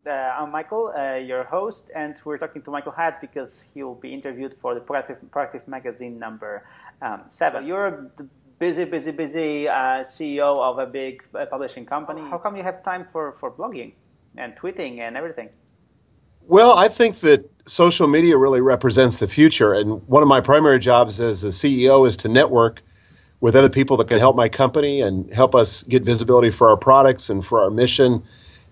I'm Michael, your host, and we're talking to Michael Hyatt because he'll be interviewed for the Proactive Magazine number 7. You're the busy CEO of a big publishing company. How come you have time for blogging and tweeting and everything? Well, I think that social media really represents the future. And one of my primary jobs as a CEO is to network with other people that can help my company and help us get visibility for our products and for our mission.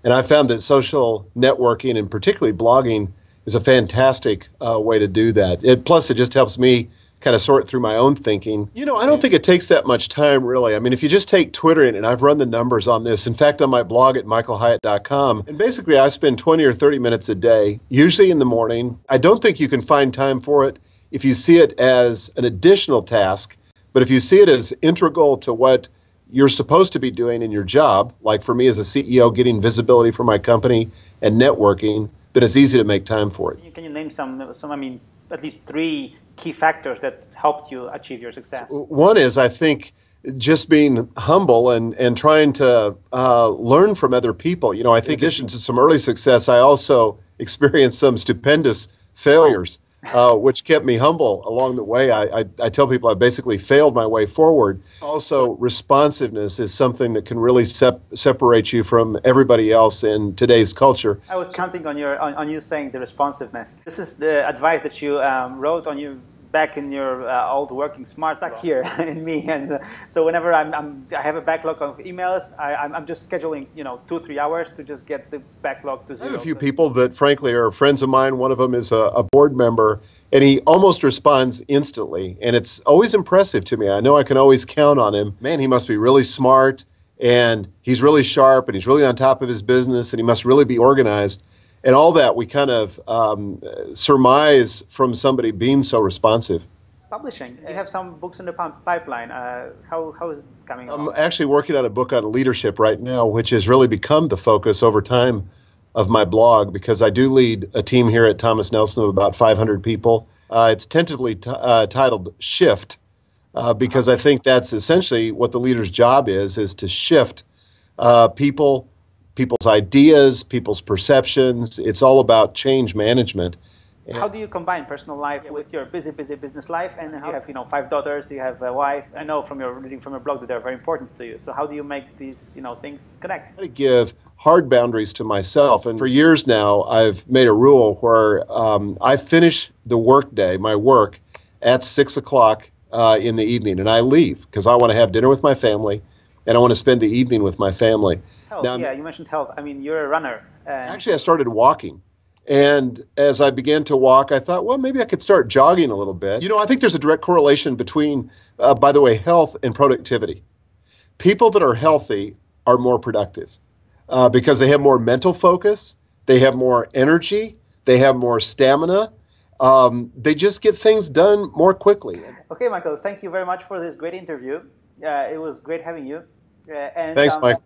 And I found that social networking and particularly blogging is a fantastic way to do that. Plus, it just helps me kind of sort through my own thinking. I don't think it takes that much time, really. I mean, if you just take Twitter in, and I've run the numbers on this, in fact, on my blog at michaelhyatt.com, and basically I spend 20 or 30 minutes a day, usually in the morning. I don't think you can find time for it if you see it as an additional task, but if you see it as integral to what you're supposed to be doing in your job, like for me as a CEO, getting visibility for my company and networking, then it's easy to make time for it. Can you name some at least 3 key factors that helped you achieve your success? One is, I think, just being humble and trying to learn from other people. I think in addition to some early success, I also experienced some stupendous failures, which kept me humble along the way. I tell people I basically failed my way forward. Also, responsiveness is something that can really separate you from everybody else in today's culture. I was counting on you saying the responsiveness. This is the advice that you wrote on you back in your old working smart stuck here in me, and so whenever I have a backlog of emails, I'm just scheduling 2-3 hours to just get the backlog to 0. I have a few people that frankly are friends of mine. One of them is a board member, and he almost responds instantly, and it's always impressive to me. I know I can always count on him. Man, he must be really smart, and he's really sharp, and he's really on top of his business, and he must really be organized. And all that we kind of surmise from somebody being so responsive. Publishing. You have some books in the pipeline. How is it coming along? I'm actually working on a book on leadership right now, which has really become the focus over time of my blog, because I do lead a team here at Thomas Nelson of about 500 people. It's tentatively titled Shift, because I think that's essentially what the leader's job is to shift people's ideas, people's perceptions. It's all about change management. How do you combine personal life with your busy business life? And you have 5 daughters, you have a wife. I know from your reading from your blog that they're very important to you. So how do you make these things connect? I give hard boundaries to myself, and for years now I've made a rule where I finish the workday, my work, at 6 o'clock in the evening, and I leave because I want to have dinner with my family, and I want to spend the evening with my family. Health. Now, yeah, you mentioned health. I mean, you're a runner. Actually, I started walking. And as I began to walk, I thought, well, maybe I could start jogging a little bit. I think there's a direct correlation between, by the way, health and productivity. People that are healthy are more productive because they have more mental focus, they have more energy, they have more stamina. They just get things done more quickly. Okay, Michael, thank you very much for this great interview. It was great having you. Thanks, Mike.